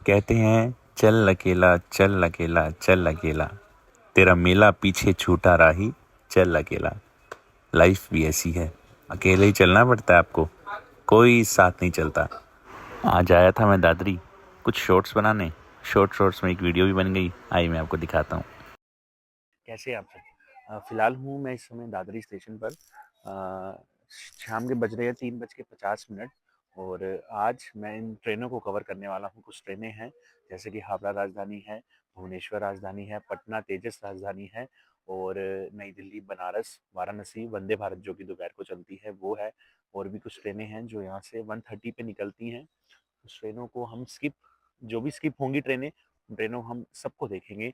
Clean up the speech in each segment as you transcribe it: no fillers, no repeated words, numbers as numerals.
कहते हैं चल अकेला चल अकेला चल अकेला, तेरा मेला पीछे छूटा राही, चल अकेला। लाइफ भी ऐसी है, अकेले ही चलना पड़ता है आपको, कोई साथ नहीं चलता। आज आया था मैं दादरी कुछ शॉर्ट्स बनाने। शॉर्ट्स में एक वीडियो भी बन गई, आई मैं आपको दिखाता हूँ। कैसे आप सब? फिलहाल हूँ मैं इस समय दादरी स्टेशन पर। शाम के बज रहे हैं 3:50 और आज मैं इन ट्रेनों को कवर करने वाला हूँ। कुछ ट्रेनें हैं जैसे कि हावड़ा राजधानी है, भुवनेश्वर राजधानी है, पटना तेजस राजधानी है और नई दिल्ली बनारस वाराणसी वंदे भारत जो कि दोपहर को चलती है वो है। और भी कुछ ट्रेनें हैं जो यहाँ से 1:30 पे निकलती हैं। उस ट्रेनों को हम स्किप, जो भी स्किप होंगी ट्रेनें, ट्रेनों हम सबको देखेंगे।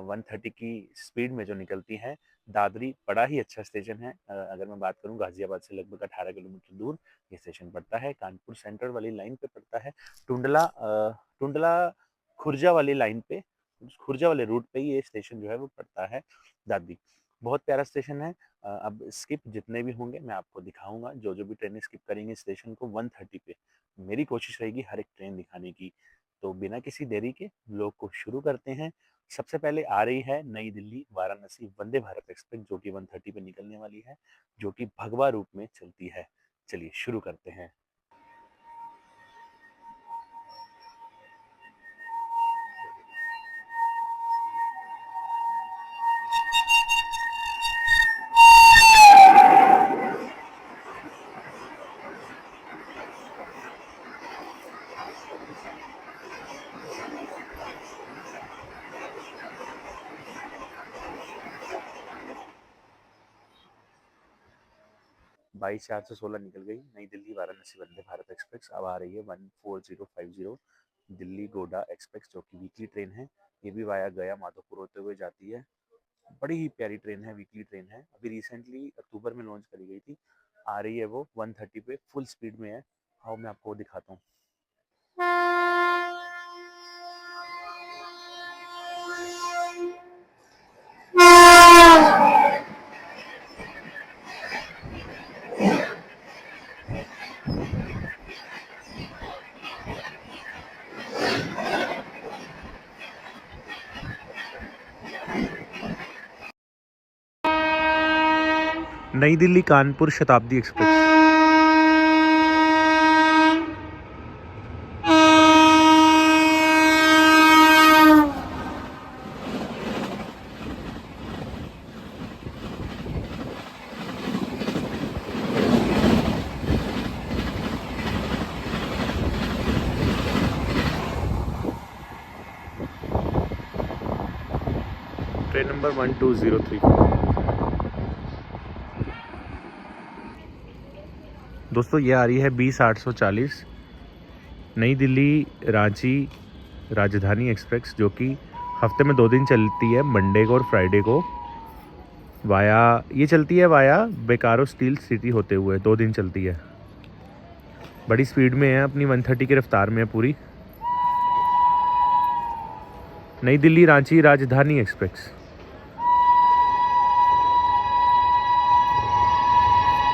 1:30 की स्पीड में जो निकलती हैं। दादरी बड़ा ही अच्छा स्टेशन है। अगर मैं बात करूं गाजियाबाद से लगभग 18 किलोमीटर दूर ये स्टेशन पड़ता है। कानपुर सेंट्रल वाली लाइन पे पड़ता है। टुंडला खुर्जा वाली लाइन पे, खुर्जा वाले रूट पे ये स्टेशन जो है वो पड़ता है दादरी। बहुत प्यारा स्टेशन है। अब स्किप जितने भी होंगे मैं आपको दिखाऊंगा। जो जो भी ट्रेनें स्किप करेंगे स्टेशन को 1:30 पे, मेरी कोशिश रहेगी हर एक ट्रेन दिखाने की। तो बिना किसी देरी के लोग को शुरू करते हैं। सबसे पहले आ रही है नई दिल्ली वाराणसी वंदे भारत एक्सप्रेस जो कि 1:30 पे निकलने वाली है, जो कि भगवा रूप में चलती है। चलिए शुरू करते हैं। 22:416 निकल गई नई दिल्ली वाराणसी वंदे भारत एक्सप्रेस। अब आ रही है 14050 दिल्ली गोडा एक्सप्रेस जो कि वीकली ट्रेन है। ये भी वाया गया माधोपुर होते हुए जाती है। बड़ी ही प्यारी ट्रेन है, वीकली ट्रेन है, अभी रिसेंटली अक्टूबर में लॉन्च करी गई थी। आ रही है वो 1:30 पे, फुल स्पीड में है। आओ मैं आपको दिखाता हूँ। नई दिल्ली कानपुर शताब्दी एक्सप्रेस। Train number 12034। दोस्तों ये आ रही है 20:840 नई दिल्ली रांची राजधानी एक्सप्रेस जो कि हफ्ते में 2 दिन चलती है, मंडे को और फ्राइडे को। वाया ये चलती है वाया बेकारो स्टील सिटी होते हुए 2 दिन चलती है। बड़ी स्पीड में है, अपनी 1:30 की रफ्तार में है पूरी। नई Delhi Ranchi Rajdhani express.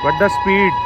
What the speed.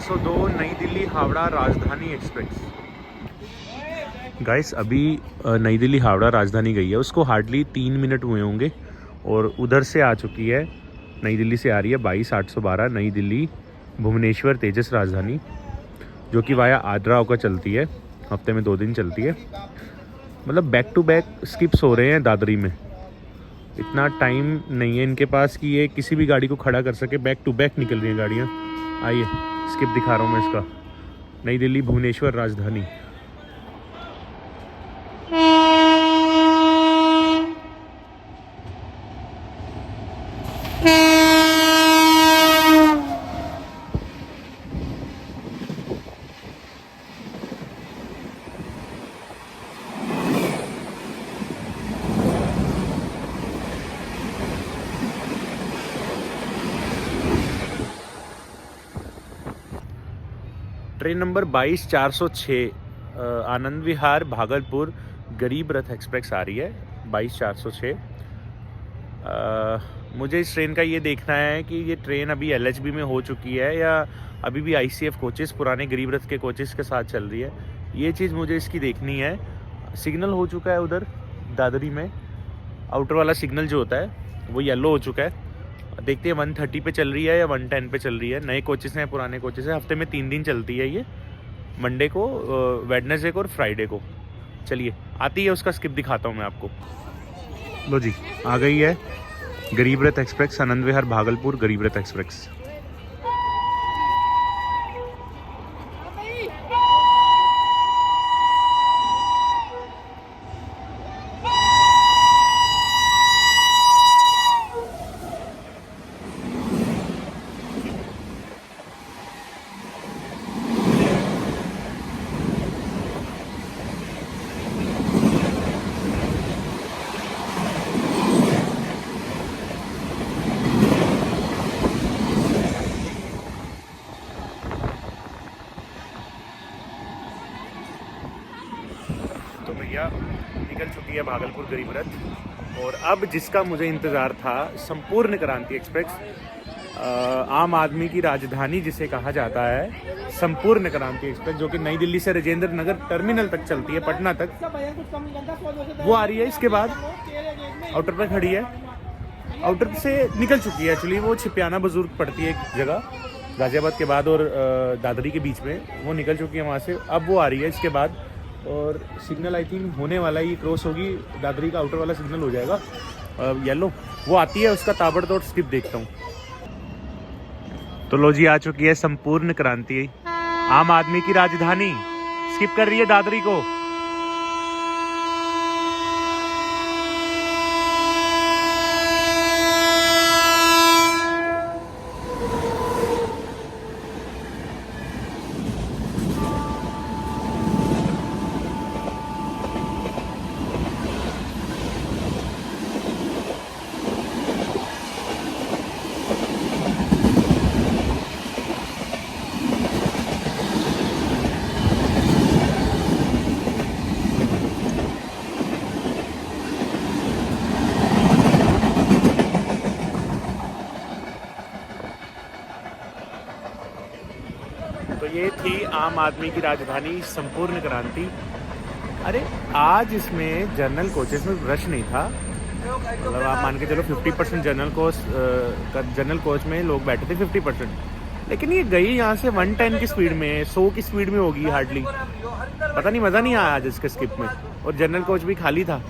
402 नई दिल्ली हावड़ा राजधानी एक्सप्रेस। गाइस अभी नई दिल्ली हावड़ा राजधानी गई है, उसको हार्डली 3 मिनट हुए होंगे और उधर से आ चुकी है, नई दिल्ली से आ रही है 22-812 नई दिल्ली भुवनेश्वर तेजस राजधानी, जो कि वाया आगरा होकर चलती है, हफ्ते में 2 दिन चलती है। मतलब बैक टू बैक स्किप्स हो रहे हैं दादरी में, इतना टाइम नहीं है इनके पास कि ये किसी भी गाड़ी को खड़ा कर सके, बैक टू बैक निकल रही हैं गाड़ियाँ। आइए स्किप दिखा रहा हूँ मैं इसका, नई दिल्ली भुवनेश्वर राजधानी। ट्रेन नंबर 22-406 आनंद विहार भागलपुर गरीब रथ एक्सप्रेस आ रही है 22-406। मुझे इस ट्रेन का ये देखना है कि ये ट्रेन अभी एलएचबी में हो चुकी है या अभी भी आईसीएफ कोचेस पुराने गरीब रथ के कोचेस के साथ चल रही है, ये चीज़ मुझे इसकी देखनी है। सिग्नल हो चुका है उधर दादरी में, आउटर वाला सिग्नल जो होता है वो येलो हो चुका है। देखते हैं 130 पे चल रही है या 110 पे चल रही है। नए कोचेस हैं पुराने कोचेस हैं, हफ्ते में 3 दिन चलती है ये, मंडे को, वेडनेसडे को और फ्राइडे को। चलिए आती है उसका स्किप दिखाता हूँ मैं आपको। लो जी आ गई है गरीब रथ एक्सप्रेस, आनंद विहार भागलपुर गरीब रथ एक्सप्रेस। तो भैया निकल चुकी है भागलपुर गरीब रथ, और अब जिसका मुझे इंतज़ार था संपूर्ण क्रांति एक्सप्रेस, आम आदमी की राजधानी जिसे कहा जाता है, संपूर्ण क्रांति एक्सप्रेस, जो कि नई दिल्ली से राजेंद्र नगर टर्मिनल तक चलती है, पटना तक, वो आ रही है। इसके बाद आउटर पर खड़ी है, आउटर से निकल चुकी है एक्चुअली, वो छिपियाना बुजुर्ग पड़ती है एक जगह गाजियाबाद के बाद और दादरी के बीच में, वो निकल चुकी है वहाँ से। अब वो आ रही है इसके बाद, और सिग्नल आई थिंक होने वाला ही, क्रॉस होगी दादरी का आउटर वाला सिग्नल हो जाएगा येलो, वो आती है, उसका ताबड़तोड़ स्किप देखता हूँ। तो लो जी आ चुकी है संपूर्ण क्रांति, आम आदमी की राजधानी, स्किप कर रही है दादरी को। तो ये थी आम आदमी की राजधानी संपूर्ण क्रांति। अरे आज इसमें जनरल कोचेस में रश नहीं था, मतलब आप मान के चलो 50% जनरल कोच में लोग बैठे थे 50%, लेकिन ये गई यहाँ से 110 की स्पीड में, 100 की स्पीड में होगी हार्डली, पता नहीं, मज़ा नहीं आया आज इसके स्किप में। और जनरल कोच भी खाली था।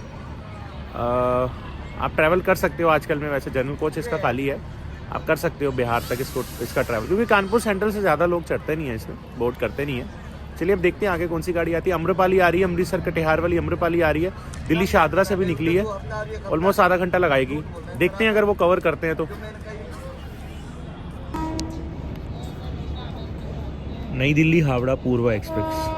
आप ट्रैवल कर सकते हो आजकल में, वैसे जनरल कोच इसका खाली है, आप कर सकते हो बिहार तक इसका ट्रैवल, क्योंकि कानपुर सेंट्रल से ज़्यादा लोग चढ़ते नहीं है इसमें, बोर्ड करते नहीं है। चलिए अब देखते हैं आगे कौन सी गाड़ी आती है। अम्रपाली आ रही है, अमृतसर कटिहार वाली अम्रपाली आ रही है, दिल्ली शाहदरा से भी निकली है, ऑलमोस्ट आधा घंटा लगाएगी, देखते हैं अगर वो कवर करते हैं तो। नई दिल्ली हावड़ा पूर्वा एक्सप्रेस।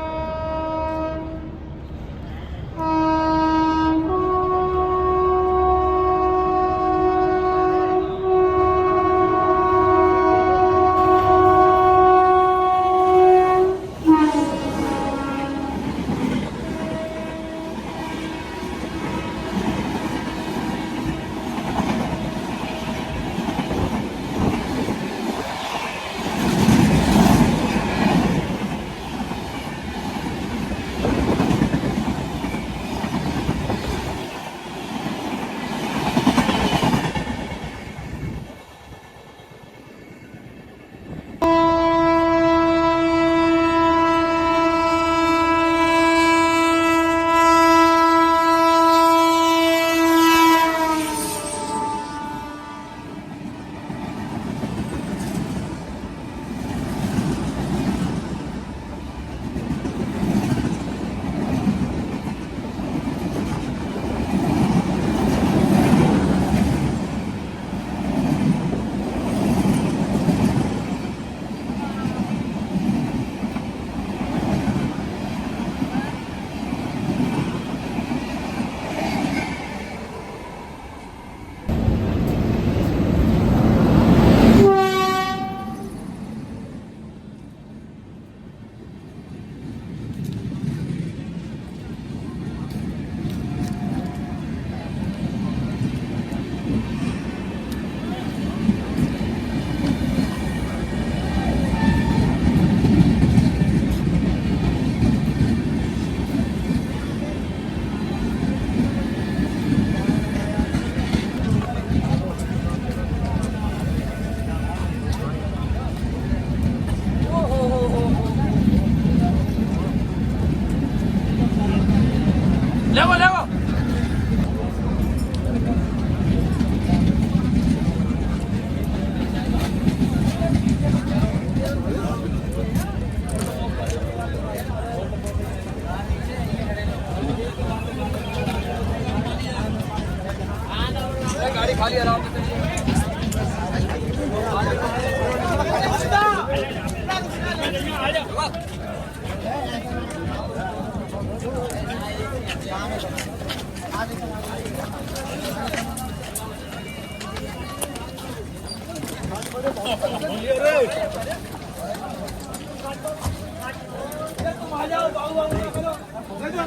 गाड़ी खाली आराम से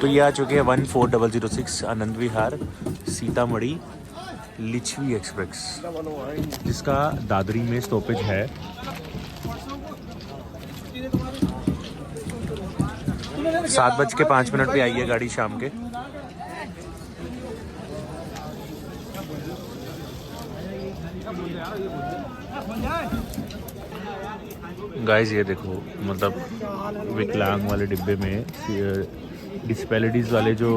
तो ये आ चुके हैं 14006 आनंद विहार सीतामढ़ी लिच्छवी एक्सप्रेस, जिसका दादरी में स्टॉपेज है। सात बज के 5 मिनट पे आई है गाड़ी शाम के। गाइस ये देखो, मतलब विकलांग वाले डिब्बे में डिसपेलिटीज वाले जो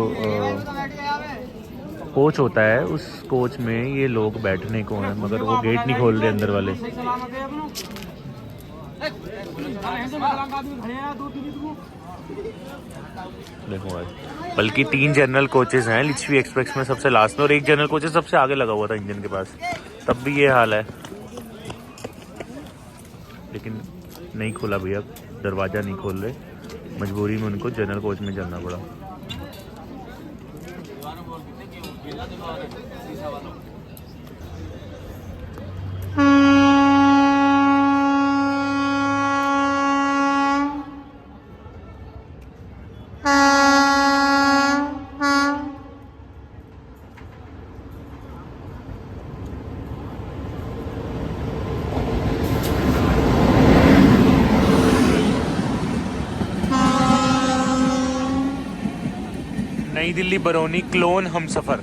कोच होता है, उस कोच में ये लोग बैठने को हैं, मगर वो गेट नहीं खोल रहे अंदर वाले। देखो भाई, बल्कि 3 जनरल कोचेस हैं लिच्छवी एक्सप्रेस में, सबसे लास्ट में, और एक जनरल कोचेस सबसे आगे लगा हुआ था इंजन के पास, तब भी ये हाल है। लेकिन नहीं खोला भैया, दरवाज़ा नहीं खोल रहे, मजबूरी में उनको जनरल कोच में चलना पड़ा। नई दिल्ली बरौनी क्लोन हमसफर।